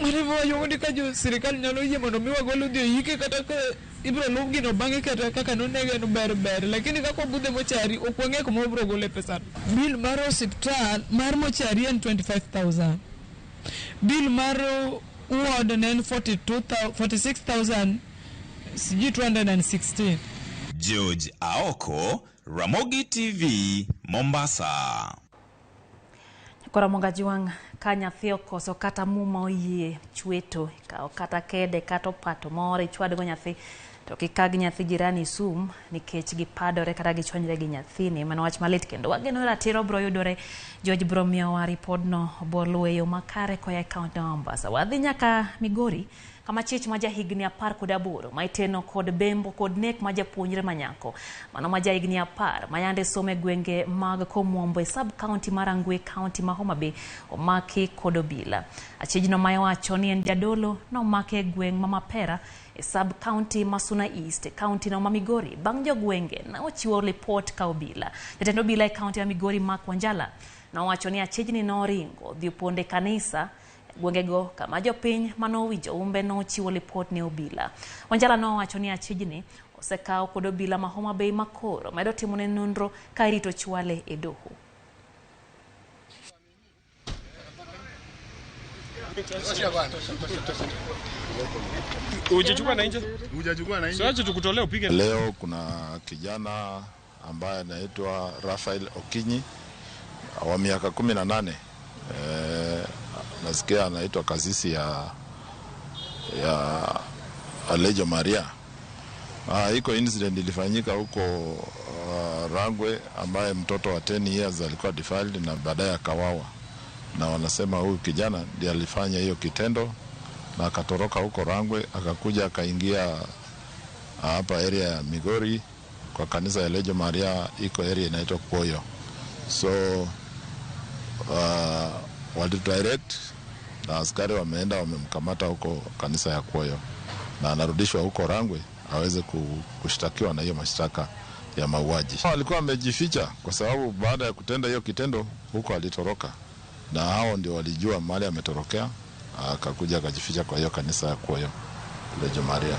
Marivo yodi ka jo sirikal nyalo yie mondo mi wagolo dio yike kata ka ibro lubgi no bange kaka nonege no ber lakini kako budhe mochari okwang'e kuma obro golo pesa. Bil mar hospital mar mochari en 25,000. Bil mar ward nen 46,216. George Aoko, Ramogi TV, Mombasa. Koramonga juang ka nyathi okoso kata muma oyie chweto kata kede kata pato moro ichwad go nyathi to kikag nyathi jirani sum nikech gipadore kata gichwanyre gi nyathini mano wach malit kendo wageno ratiro bro yudore George Bromio wa ripodno bolweyo makare koya account na Mombasa wadhi nyaka Migori kama chich maja higni 18 maiteno kod bembo kod nek maja puonjre manyako mano maja higni 10 mayande some gwenge mag Komwombo sub county marangwe county ma Homa Bay omaki kod obila achijno mayo wacho ni en jadolo no make gweng Mamapera sub county Masuna East county no Migori bang jogwenge na ochiwo report ka obila jatendo obila e county ya Migori Mark Wanjala na wacho ni achijni no ringo dhi ponde kanisa gwengego kama jopiny manowinjo umbe no chiwo report ne obila. Wanjala no wacho ni achijni osekawo kod obila ma Homa Bay makoro medo timone nonro ka irito chwale e doho. Hujachukua na nje? Hujachukua na nje? Sasa tukutolee upige. Leo kuna kijana ambaye anaitwa Rafael Okinyi wa miaka 18. Nasikia anaitwa kasisi ya Alejo Maria. Iko incident ilifanyika huko Rangwe ambaye mtoto wa 10 years alikuwa defiled na baadaye akawawa. Na wanasema huyu kijana ndiye alifanya hiyo kitendo na akatoroka huko Rangwe akakuja akaingia hapa area ya Migori kwa kanisa ya Alejo Maria iko area inaitwa Koyo. So walidirect na askari wameenda wamemkamata huko kanisa ya Kwoyo na anarudishwa huko Rangwe aweze kushtakiwa na hiyo mashtaka ya mauaji. Walikuwa wamejificha kwa sababu baada ya kutenda hiyo kitendo huko alitoroka, na hao ndio walijua mahali ametorokea, akakuja akajificha kwa hiyo kanisa ya Kwoyo kule Jumaria.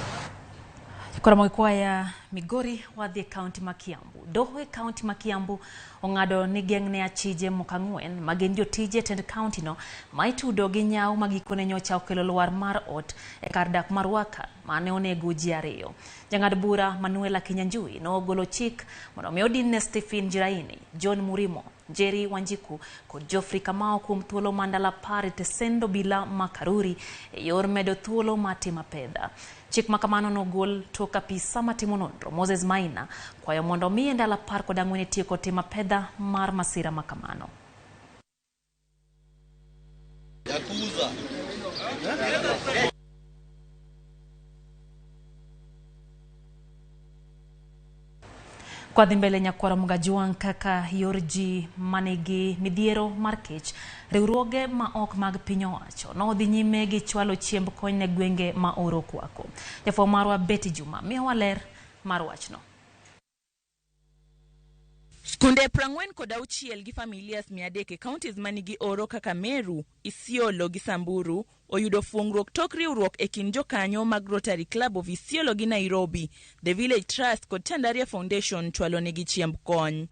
Kora moikwa ya Migori wadhi county Makiambu. Doho county Makiambu ongado ni gengne achije mokangwen magenjo tije tend county no maitu dogi nyao magikone nyocha okelo luar mar ot e kardak marwaka mane onego ji ariyo. Jang'ad bura Manuela Kinyanjui no golo chik mondo miodine Stephen Jiraini, John Murimo, Jerry Wanjiku kod Geoffrey Kamau kuom thuolo mandala pari tesendo bila makaruri e yor medo thuolo matima pedha. Chik makamano no gol tok apisa matimo nonro Moses Maina kwayo mondo mi ndala par kod ang'wen tieko tema pedha mar masira makamano. Kwa dhimbele nyakwara Mugajuang kaka yorji manegi midhiero markech riwruoge ma ok mag piny owacho no dhi nyime gi chwalo chiemb kony ne gwenge ma oro kwako. Jafo marwa Betty Juma miyo waler mar wachno. Skunde 46 gi familias 300 counties manigi oro kaka Meru, Isiolo gi Samburu oyudo fuongruok tok riwruok e kin jokanyo mag Rotary Club of Isiolo gi Nairobi, The Village Trust kod Tandaria Foundation chwalo negi chiemb kony.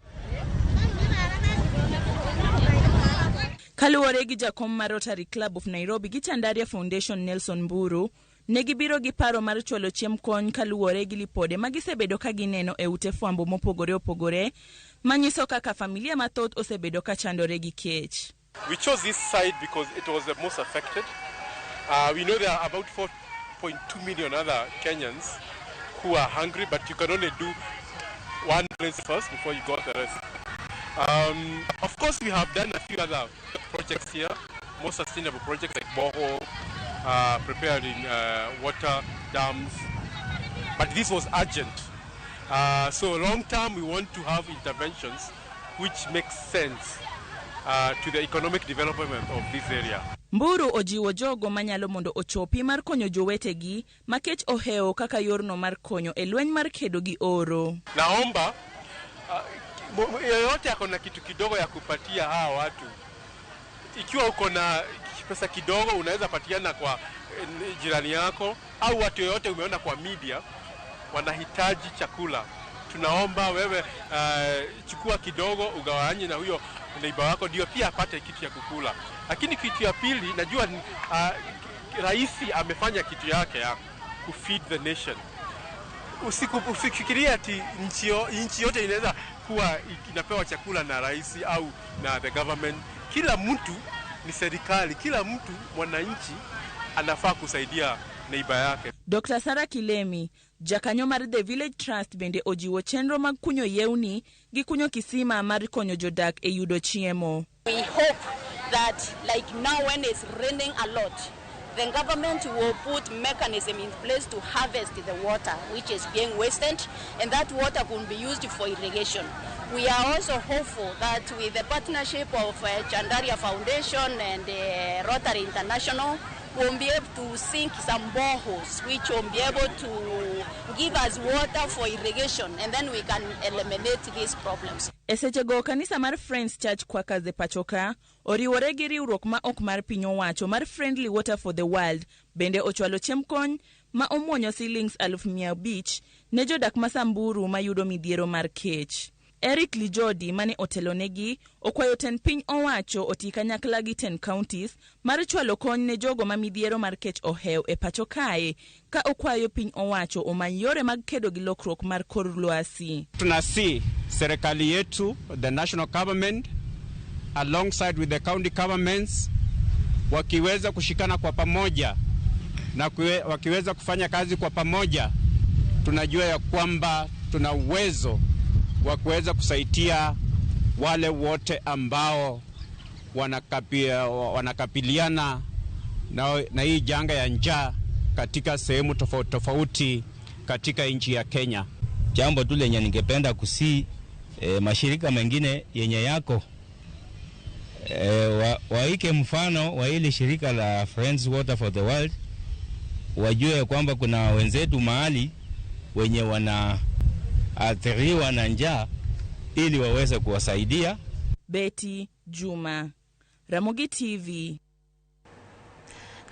Kaluwore gi jakom mar Rotary Club of Nairobi gi Tandaria Foundation Nelson Mburu, negi biro gi paro mar chwalo chiemb kony kaluwore gi lipode magisebedo ka gineno e ute fwambo mopogore opogore manyiso kaka familia mathoth osebedo ka chandore gi kech. We chose this side because it was the most affected. We know there are about 4.2 million other Kenyans who are hungry, but you can only do one place first before you got the rest. Of course, we have done a few other projects here, more sustainable projects like borehole, preparing water dams, but this was urgent. So long term, we want to have interventions which make sense to the economic development of this area. Mburu ojiwo jogo manyalo mondo ochopi mar konyo jowetegi makech oheo kaka yorno mar konyo e lweny mar kedo gi oro. Naomba yeyote akona kitu kidogo ya kupatia hawa watu. Ikiwa uko na pesa kidogo unaweza patiana kwa jirani yako au watu yote umeona kwa media wanahitaji chakula. Tunaomba wewe chukua kidogo ugawanye na huyo neighbor wako ndio pia apate kitu ya kukula. Lakini kitu ya pili najua rais amefanya kitu yake ya ku feed the nation. Usifikirie ati nchi yote inaweza kuwa inapewa chakula na rais au na the government. Kila mtu ni serikali, kila mtu mwananchi anafaa kusaidia neighbor yake. Dr. Sara Kilemi, jakanyo mar The Village Trust bende ojiwo chenro mag kunyo yewni gi kunyo kisima mar konyo jodak e yudo chiemo. We hope that like now when it's raining a lot, the government will put mechanism in place to harvest the water which is being wasted, and that water can be used for irrigation. We are also hopeful that with the partnership of Chandaria Foundation and Rotary International, we'll be able to sink some boreholes which will be able to give us water for irrigation, and then we can eliminate these problems. Esechego kanisa mar Friends Church Quakers e pachoka oriwore gi riwruok ma ok mar piny owacho mar Friendly Water for the World bende ochwalo chiemb kony ma omuonyo shillings 500,000 ne jodak ma Samburu mayudo midhiero mar kech. Eric Lijodi mane otelonegi okwayo ten piny owacho oti kanyakla gi 10 counties mar chwalo kony ne jogo ma midhiero mar kech oheo e pacho kae ka okwayo piny owacho omany yore mag kedo gi lokruok mar kor lwasi. Tunasi serikali yetu, the national government alongside with the county governments wakiweza kushikana kwa pamoja na wakiweza kufanya kazi kwa pamoja, tunajua ya kwamba tuna uwezo wa kuweza kusaidia wale wote ambao wanakabiliana na hii janga ya njaa katika sehemu tofauti tofauti katika nchi ya Kenya. Jambo tu lenye ningependa mashirika mengine yenye yako waike mfano wa ile shirika la Friends Water for the World, wajue kwamba kuna wenzetu mahali wenye wanaathiriwa na njaa ili waweze kuwasaidia. Betty Juma, Ramogi TV.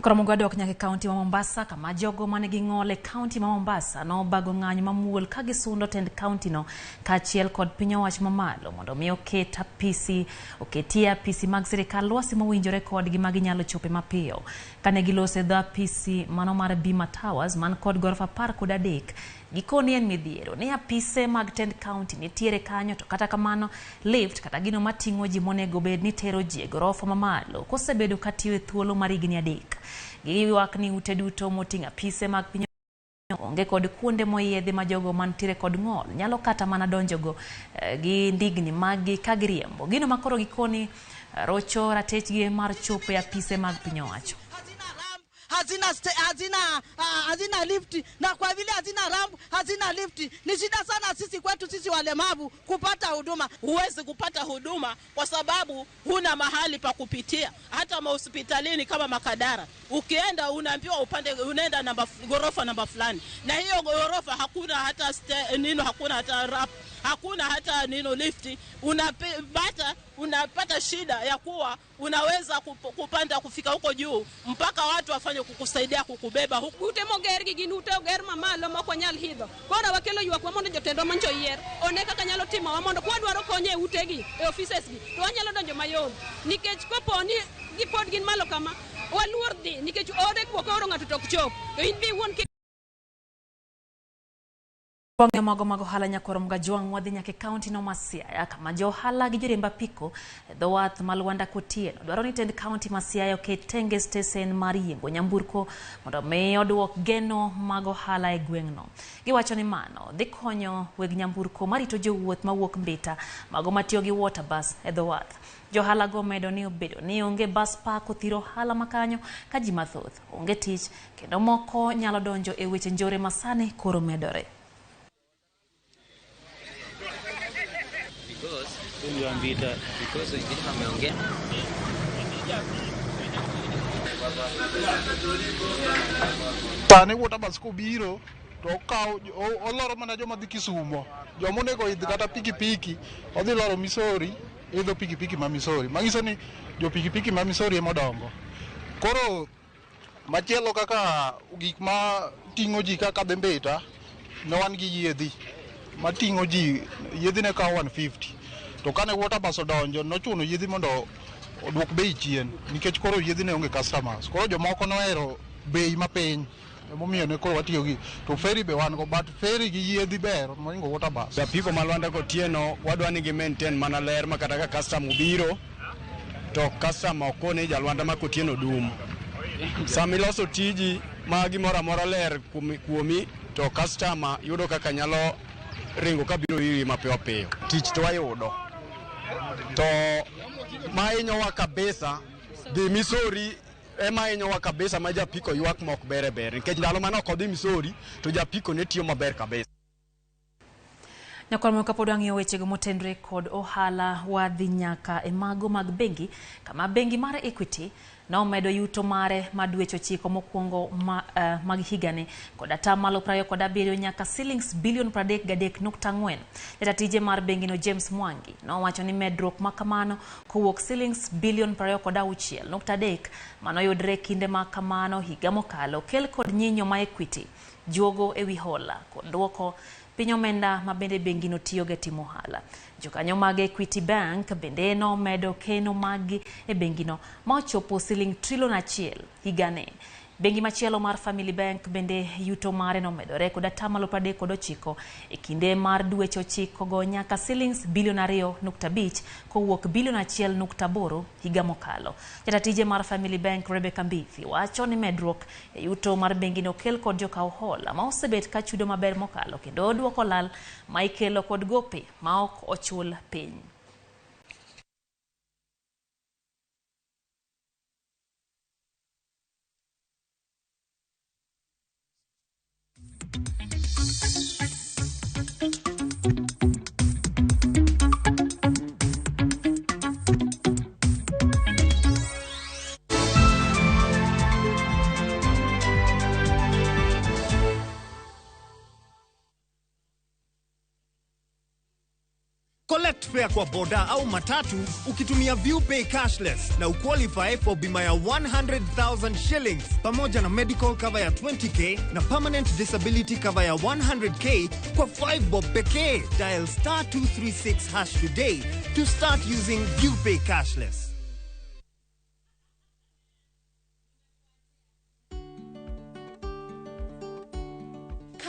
Koromogo dok nyake county ma Mombasa kama jogo manigi ng'ole county ma Mombasa no bago ng'anyo mamuol kagisundo tend county no kachiel kod piny owacho mamalo mondo mi oketia apisi mag sirikal lwasi mowinjore kodgi maginyalo chope mapiyo kane gilose dho apisi mano mar Bima Towers man kod gorofa 13 gikoni en midhiero ni apise mag tend county nitiere kanyo to kata kamano lift kata gino mating'o ji monego bed ni tero ji e gorofa mamalo kosebedo katiyo e thuolo mar higni 3 giywak ni ute duto moting'o apise mag piny onge kod kuonde moyiedhi ma jogo mantiere kod ng'ol nyalo kata mana donjogo gi ndigni magi kagiriembo gino makoro gikoni rocho ratechgi mar chopo e apise mag piny owacho. hazina lift, na kwa vile hazina ramp, hazina lift, ni shida sana sisi kwetu sisi walemavu kupata huduma. Huwezi kupata huduma kwa sababu huna mahali pa kupitia. Hata hospitalini kama Makadara, ukienda unaambiwa unaenda gorofa namba fulani, na hiyo gorofa hakuna hata hakuna hata ramp, hakuna hata lift. Unapata shida ya kuwa unaweza kupanda kufika huko juu mpaka watu wafanye kukusaidia kukubeba huko. Ute moger gi ginute oger mamalo moko nyal hidho. Koro wakelo ywak wa mondo jotendwa mancho yier one kaka nyalo timo wa mondo kwadwaro konye utegi e offices gi to wanyalo donjo mayom nikech koponi gipod gin malo kama waluor dhi nikech ode kwokoro ng'ato tok chop to in bi won Bonge mago hala nyakoro mga juang wadhi nyake county no Masiaya kama jo hala gi joremba piko dho wath malwanda kotieno dwaro ni tend county Masiaya ketenge stesen mar yiengo nyamburko mondo me odwok geno mago hala e gweng'no. Giwacho ni mano dhi konyo weg nyamburko marito jowuoth mawuok Mbita mago matiyo gi water bus e dho wath. Johala go medo ni obedo ni onge bus park othiro hala makanyo ka ji mathoth onge tich kendo moko nyalo donjo e weche njore masane koro medore. Tane water bus ko biro to kaw oloro mana joma dhi Kisumo, joma onego idh kata pikipiki odhi loro Misori idho pikipiki ma Misori, manyiso ni jo pikipiki ma Misori ema odongo. Koro machielo kaka gik ma ting'o ji kaka dhi Mbita ne wan gi yiedhi ma ting'o ji, yiedhi ne kawo 150 to kane water bus odonjo nochuno yiedhi mondo odwok bei chien nikech koro yiedhi ne onge customers. Koro jomoko nohero bei mapiny emomiyo ne koro watiyo gi to ferry be wan go, but ferry gi yiedhi ber moingo water bus. Japiko malwanda kotieno wadwa ni gi maintain mana ler makata ka customer biro to customer okone jalwanda ma kotieno dum. Samiloso tiji ma gimoro amora ler kuomi to customer yudo kaka nyalo ringo kabiro iri mapiyo piyo. Tich to wayudo. To mainyowa kabisa dhi Misori ema inyowa kabisa ma japiko ywak mok bere nikech ndalo mane ok odhi Misori to japiko ne tiyo maber kabisa. Nyakoro kapod wang'iyo wechego motendre kod ohala wadhi nyaka e mago mag bengi kama bengi mar Equity no medo yuto mare madwecho chiko mokwongo mag higani kod atamalo 27 nyaka shillings bilion 33.4. Jatatije mar bengi no James Mwangi no wacho ni medruok makamano kowuok shillings bilion 26.3 mano yudre kinde makamano higa mokalo kel kod nyinyo ma Equity juogo ewi hola kod duoko piny omenda ma bende bengi no tiyo timo hala. Jokanyo mag Equity Bank bende no medo keno magi e bengi no ma ochopo shilling trillion 1 higane. Bengi machielo mar Family Bank bende yuto mare no medore kod atamalo 39 e kinde mar dweche 9 go nyaka shillings bilion 2.5 kowuok bilion 1.8 higa mokalo. Jatatije mar Family Bank Rebecca Mbithi wacho ni medruok e yuto mar bengi no kel kod jokaw hola ma osebet ka chudo maber mokalo kendo duoko lal ma ikelo kod gope ma ok ochul piny. Collect fare kwa boda au matatu ukitumia ViewPay cashless na uqualify for bima ya 100,000 shillings pamoja na medical cover ya 20k na permanent disability cover ya 100k kwa 5 bob pekee. Dial *236# today to start using ViewPay cashless.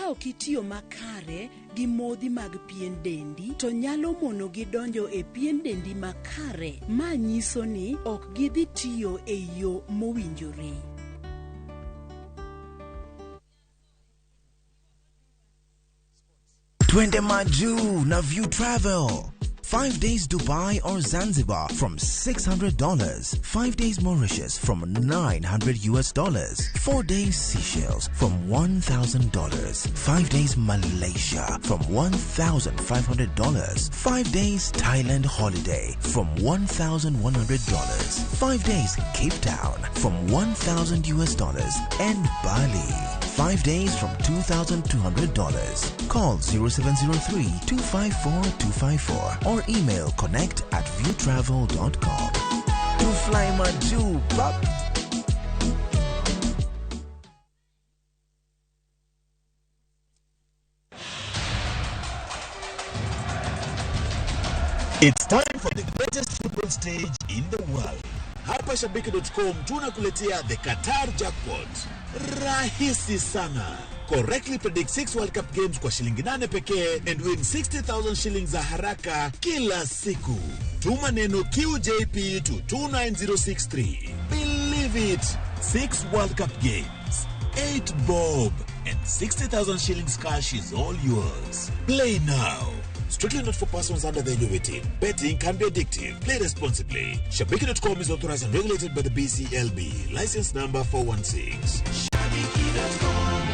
Okitiyo makare gi modhi mag pien dendi to nyalo mono gi donjo e pien dendi makare, ma nyiso ni ok gidhi tiyo e yo mowinjore. Twende maju na View Travel. 5 days Dubai or Zanzibar from $600. 5 days Mauritius from $900. 4 days Seychelles from $1,000. 5 days Malaysia from $1,500. 5 days Thailand holiday from $1,100. 5 days Cape Town from $1,000. And Bali 5 days from $2,200. Call 0703-254-254 or email connect@viewtravel.com. To fly Maju, Bob. It's time for the greatest football stage in the world. Hapa Shabiki.com tunakuletea the Qatar Jackpot. Rahisi sana. Correctly predict 6 World Cup games kwa shilingi 8 pekee and win 60,000 shillings za haraka kila siku. Tuma neno QJP to 29063. Believe it. 6 World Cup games, 8 bob, and 60,000 shillings cash is all yours. Play now. Strictly not for persons under the age of 18. Betting can be addictive. Play responsibly. Shabiki.com is authorized and regulated by the BCLB. License number 416. Shabiki.com.